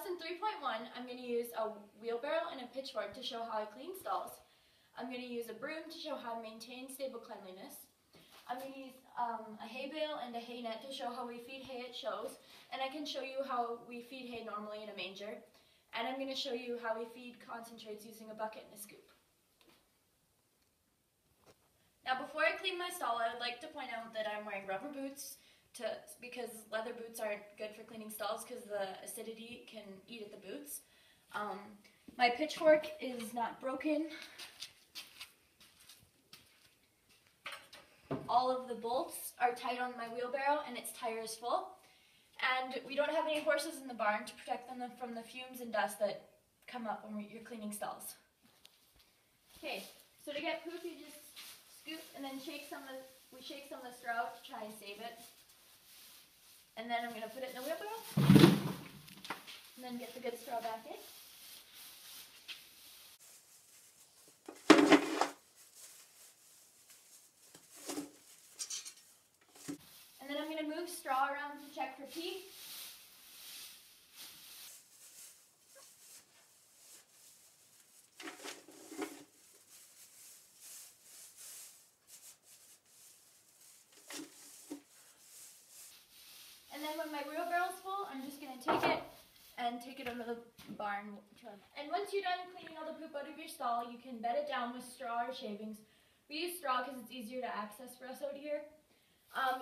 lesson 3.1, I'm going to use a wheelbarrow and a pitchfork to show how I clean stalls. I'm going to use a broom to show how to maintain stable cleanliness. I'm going to use a hay bale and a hay net to show how we feed hay at shows. And I can show you how we feed hay normally in a manger. And I'm going to show you how we feed concentrates using a bucket and a scoop. Now before I clean my stall, I would like to point out that I'm wearing rubber boots because leather boots aren't good for cleaning stalls because the acidity can eat at the boots. My pitchfork is not broken. All of the bolts are tight on my wheelbarrow and its tire is full. And we don't have any horses in the barn to protect them from the fumes and dust that come up when you're cleaning stalls. Okay, so to get poop, you just scoop and then shake some of the straw out to try and save it. And then I'm going to put it in the wheelbarrow and then get the good straw back in. And then I'm going to move straw around to check for pee. And then when my wheelbarrow's full, I'm just going to take it over the barn. And once you're done cleaning all the poop out of your stall, you can bed it down with straw or shavings. We use straw because it's easier to access for us out here.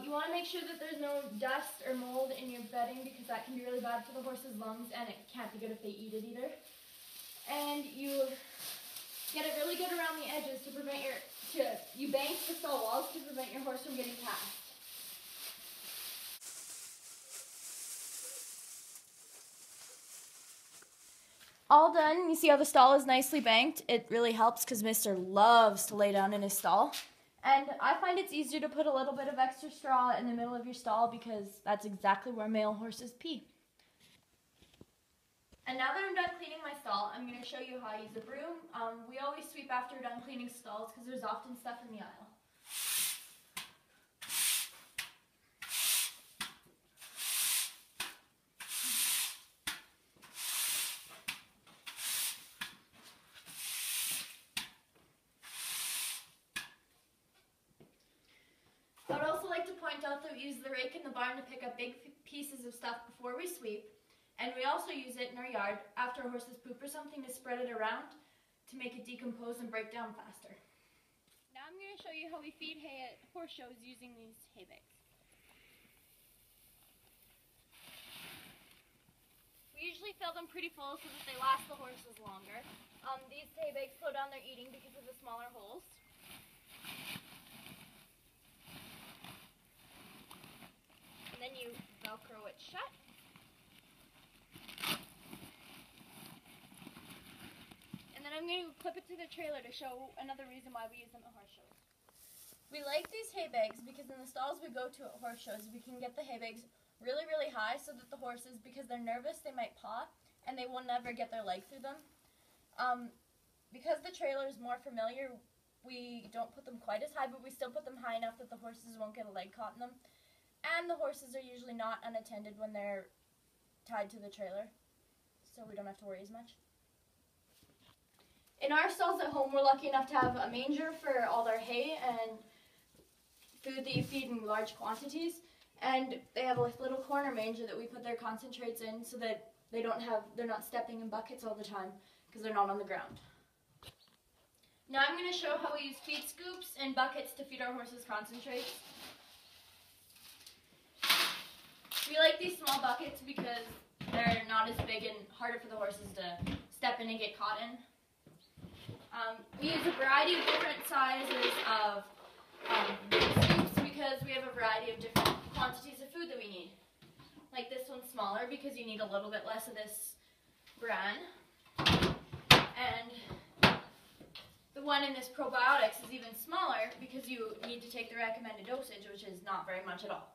You want to make sure that there's no dust or mold in your bedding because that can be really bad for the horse's lungs and it can't be good if they eat it either. And you get it really good around the edges to prevent you bank the stall walls to prevent your horse from getting cast. All done. You see how the stall is nicely banked? It really helps because Mr. loves to lay down in his stall. And I find it's easier to put a little bit of extra straw in the middle of your stall because that's exactly where male horses pee. And now that I'm done cleaning my stall, I'm going to show you how I use a broom. We always sweep after we're done cleaning stalls because there's often stuff in the aisle. I would also like to point out that we use the rake in the barn to pick up big pieces of stuff before we sweep, and we also use it in our yard after a horse's poop or something to spread it around to make it decompose and break down faster. Now I'm going to show you how we feed hay at horse shows using these hay bags. We usually fill them pretty full so that they last the horses longer. These hay bags slow down their eating because of the smaller holes. And then you Velcro it shut. And then I'm going to clip it to the trailer to show another reason why we use them at horse shows. We like these hay bags because in the stalls we go to at horse shows, we can get the hay bags really, really high so that the horses, because they're nervous, they might paw and they will never get their leg through them. Because the trailer is more familiar, we don't put them quite as high, but we still put them high enough that the horses won't get a leg caught in them. And the horses are usually not unattended when they're tied to the trailer, so we don't have to worry as much. In our stalls at home, we're lucky enough to have a manger for all their hay and food that you feed in large quantities. And they have a little corner manger that we put their concentrates in so that they're not stepping in buckets all the time because they're not on the ground. Now I'm going to show how we use feed scoops and buckets to feed our horses concentrates. We like these small buckets because they're not as big and harder for the horses to step in and get caught in. We use a variety of different sizes of scoops because we have a variety of different quantities of food that we need. Like this one's smaller because you need a little bit less of this bran. And the one in this probiotics is even smaller because you need to take the recommended dosage, which is not very much at all.